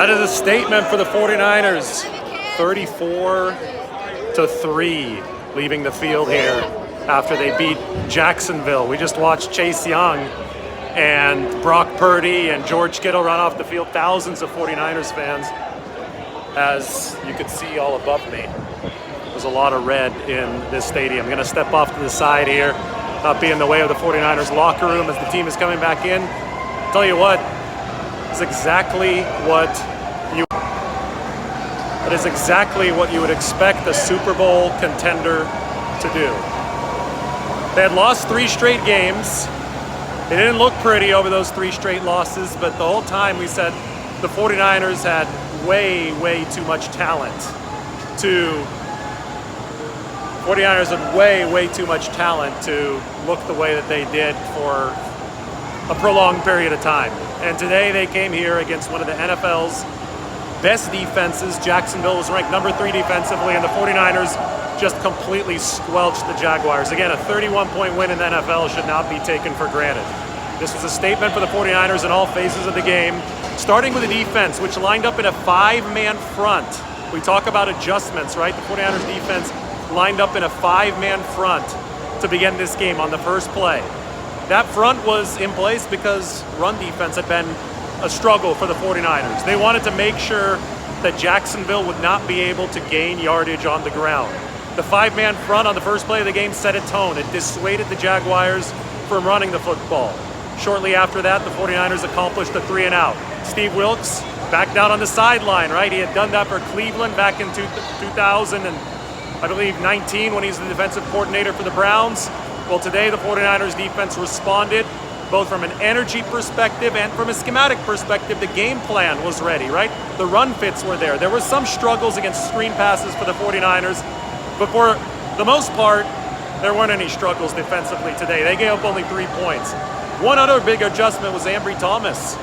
That is a statement for the 49ers. 34-3 leaving the field here after they beat Jacksonville. We just watched Chase Young and Brock Purdy and George Kittle run off the field. Thousands of 49ers fans, as you can see all above me. There's a lot of red in this stadium. I'm going to step off to the side here, not be in the way of the 49ers locker room as the team is coming back in. Tell you what, it's exactly what you would expect a Super Bowl contender to do. They had lost 3 straight games. It didn't look pretty over those 3 straight losses, but the whole time we said the 49ers had way too much talent to look the way that they did for a prolonged period of time. And today they came here against one of the NFL's best defenses. Jacksonville was ranked number 3 defensively, and the 49ers just completely squelched the Jaguars. Again, a 31-point win in the NFL should not be taken for granted. This was a statement for the 49ers in all phases of the game, starting with the defense, which lined up in a 5-man front. We talk about adjustments, right? The 49ers defense lined up in a 5-man front to begin this game on the first play. That front was in place because run defense had been a struggle for the 49ers. They wanted to make sure that Jacksonville would not be able to gain yardage on the ground. The 5-man front on the first play of the game set a tone. It dissuaded the Jaguars from running the football. Shortly after that, the 49ers accomplished a 3-and-out. Steve Wilks back down on the sideline, right? He had done that for Cleveland back in 2000 and I believe 19 when he was the defensive coordinator for the Browns. Well, today the 49ers defense responded both from an energy perspective and from a schematic perspective. The game plan was ready, right? The run fits were there. There were some struggles against screen passes for the 49ers, but for the most part, there weren't any struggles defensively today. They gave up only 3 points. One other big adjustment was Ambry Thomas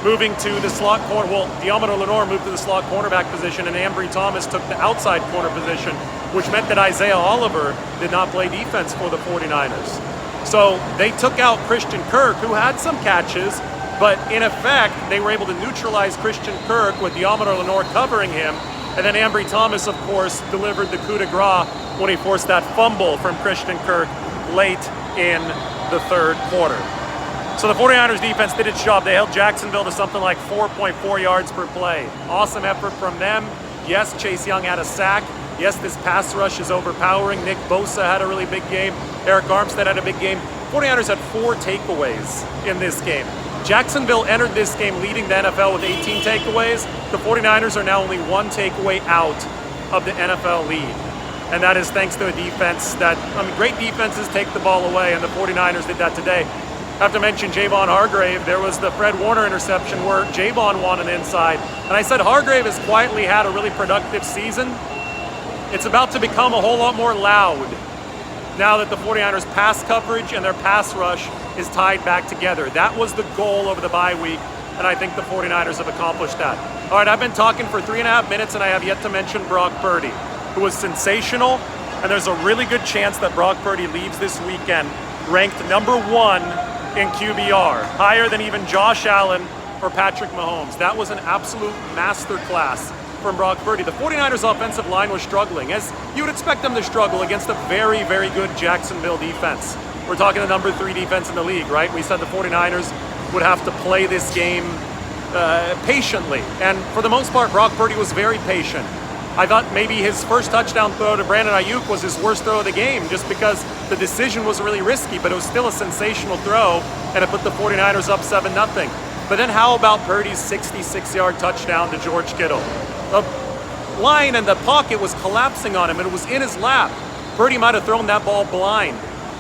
moving to the slot corner. Well, Diomede Lenoir moved to the slot cornerback position, and Ambry Thomas took the outside corner position, which meant that Isaiah Oliver did not play defense for the 49ers. So they took out Christian Kirk, who had some catches, but in effect, they were able to neutralize Christian Kirk with Diomede Lenoir covering him. And then Ambry Thomas, of course, delivered the coup de grace when he forced that fumble from Christian Kirk late in the third quarter. So the 49ers defense did its job. They held Jacksonville to something like 4.4 yards per play. Awesome effort from them. Yes, Chase Young had a sack. Yes, this pass rush is overpowering. Nick Bosa had a really big game. Eric Armstead had a big game. 49ers had 4 takeaways in this game. Jacksonville entered this game leading the NFL with 18 takeaways. The 49ers are now only 1 takeaway out of the NFL lead. And that is thanks to a defense great defenses take the ball away, and the 49ers did that today. I have to mention Javon Hargrave. There was the Fred Warner interception where Javon won an inside. And I said Hargrave has quietly had a really productive season. It's about to become a whole lot more loud now that the 49ers pass coverage and their pass rush is tied back together. That was the goal over the bye week, and I think the 49ers have accomplished that. All right, I've been talking for 3.5 minutes, and I have yet to mention Brock Purdy, who was sensational, and there's a really good chance that Brock Purdy leaves this weekend ranked number 1 in QBR, higher than even Josh Allen or Patrick Mahomes. That was an absolute masterclass from Brock Purdy. The 49ers offensive line was struggling, as you would expect them to struggle against a very good Jacksonville defense. We're talking the number 3 defense in the league, right? We said the 49ers would have to play this game patiently, and for the most part, Brock Purdy was very patient. I thought maybe his first touchdown throw to Brandon Ayuk was his worst throw of the game, just because the decision was really risky, but it was still a sensational throw, and it put the 49ers up 7-0. But then how about Purdy's 66-yard touchdown to George Kittle? The line and the pocket was collapsing on him, and it was in his lap. Purdy might have thrown that ball blind.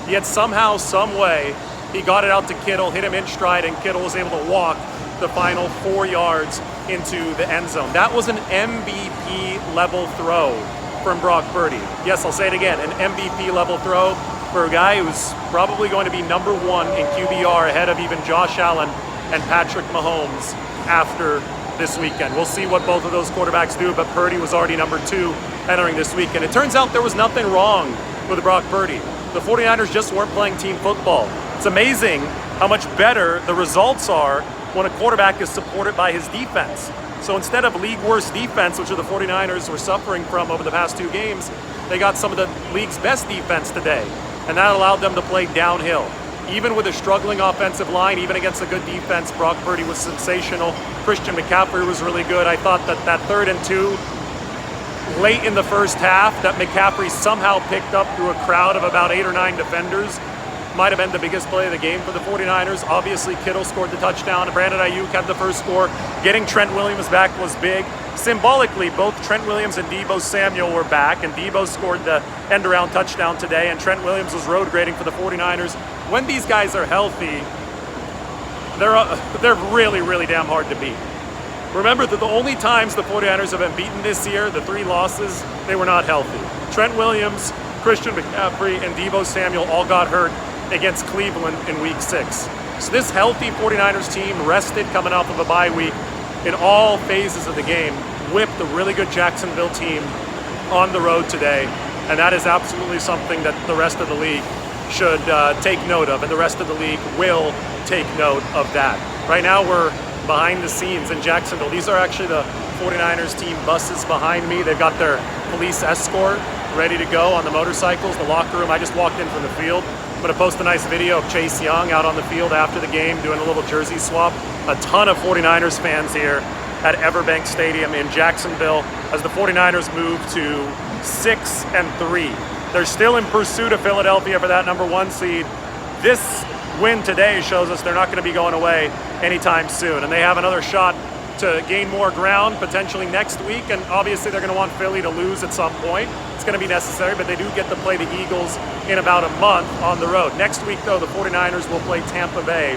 Yet somehow, some way, he got it out to Kittle, hit him in stride, and Kittle was able to walk the final 4 yards into the end zone. That was an MVP-level throw from Brock Purdy. Yes, I'll say it again, an MVP-level throw for a guy who's probably going to be number 1 in QBR ahead of even Josh Allen and Patrick Mahomes after this weekend. We'll see what both of those quarterbacks do, but Purdy was already number 2 entering this weekend. It turns out there was nothing wrong with Brock Purdy. The 49ers just weren't playing team football. It's amazing how much better the results are when a quarterback is supported by his defense. So instead of league worst defense, which are the 49ers were suffering from over the past 2 games, they got some of the league's best defense today. And that allowed them to play downhill. Even with a struggling offensive line, even against a good defense, Brock Purdy was sensational. Christian McCaffrey was really good. I thought that 3rd and 2 late in the first half that McCaffrey somehow picked up through a crowd of about 8 or 9 defenders might have been the biggest play of the game for the 49ers. Obviously, Kittle scored the touchdown. Brandon Ayuk had the first score. Getting Trent Williams back was big. Symbolically, both Trent Williams and Deebo Samuel were back, and Deebo scored the end-around touchdown today, and Trent Williams was road grading for the 49ers. When these guys are healthy, they're really, really damn hard to beat. Remember that the only times the 49ers have been beaten this year, the 3 losses, they were not healthy. Trent Williams, Christian McCaffrey, and Deebo Samuel all got hurt against Cleveland in week 6. So this healthy 49ers team, rested coming off of a bye week, in all phases of the game, whipped a really good Jacksonville team on the road today. And that is absolutely something that the rest of the league should take note of, and the rest of the league will take note of that. Right now we're behind the scenes in Jacksonville. These are actually the 49ers team buses behind me. They've got their police escort ready to go on the motorcycles, the locker room. I just walked in from the field. I'm going to post a nice video of Chase Young out on the field after the game doing a little jersey swap. A ton of 49ers fans here at Everbank Stadium in Jacksonville as the 49ers move to 6-3. They're still in pursuit of Philadelphia for that number 1 seed. This win today shows us they're not going to be going away anytime soon, and they have another shot to gain more ground potentially next week, and obviously they're going to want Philly to lose at some point. It's going to be necessary, but they do get to play the Eagles in about a month on the road. Next week, though, the 49ers will play Tampa Bay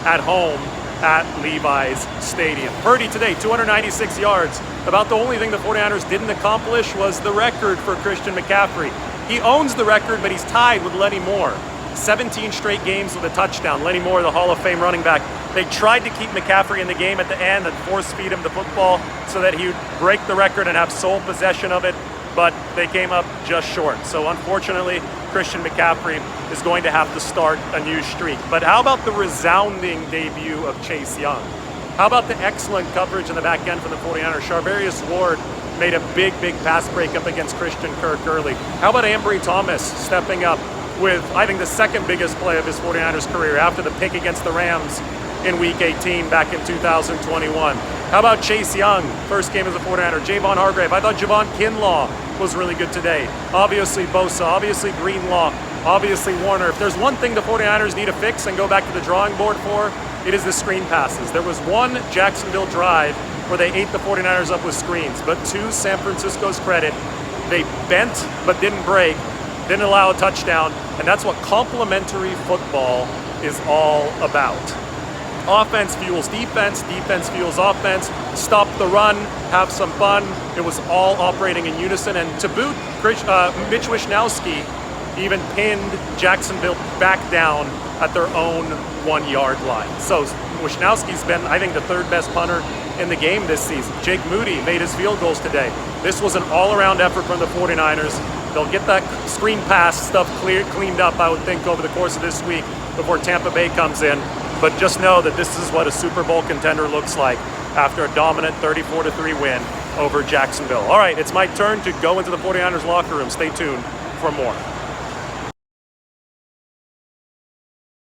at home at Levi's Stadium. Purdy today, 296 yards. About the only thing the 49ers didn't accomplish was the record for Christian McCaffrey. He owns the record, but he's tied with Lenny Moore. 17 straight games with a touchdown. Lenny Moore, the Hall of Fame running back. They tried to keep McCaffrey in the game at the end and force feed him the football so that he would break the record and have sole possession of it, but they came up just short. So unfortunately, Christian McCaffrey is going to have to start a new streak. But how about the resounding debut of Chase Young? How about the excellent coverage in the back end for the 49ers? Charvarius Ward made a big pass breakup against Christian Kirk early. How about Ambry Thomas stepping up with, I think, the second biggest play of his 49ers career after the pick against the Rams in Week 18 back in 2021. How about Chase Young, first game as a 49er? Javon Hargrave. I thought Javon Kinlaw was really good today. Obviously Bosa, obviously Greenlaw, obviously Warner. If there's one thing the 49ers need to fix and go back to the drawing board for, it is the screen passes. There was one Jacksonville drive where they ate the 49ers up with screens, but to San Francisco's credit, they bent but didn't break, didn't allow a touchdown, and that's what complementary football is all about. Offense fuels defense, defense fuels offense, stop the run, have some fun. It was all operating in unison, and to boot, Mitch Wishnowsky even pinned Jacksonville back down at their own 1-yard line. So Wishnowski's been, I think, the 3rd best punter in the game this season. Jake Moody made his field goals today. This was an all-around effort from the 49ers. They'll get that screen pass stuff cleaned up, I would think, over the course of this week before Tampa Bay comes in. But just know that this is what a Super Bowl contender looks like after a dominant 34-3 win over Jacksonville. All right, it's my turn to go into the 49ers locker room. Stay tuned for more.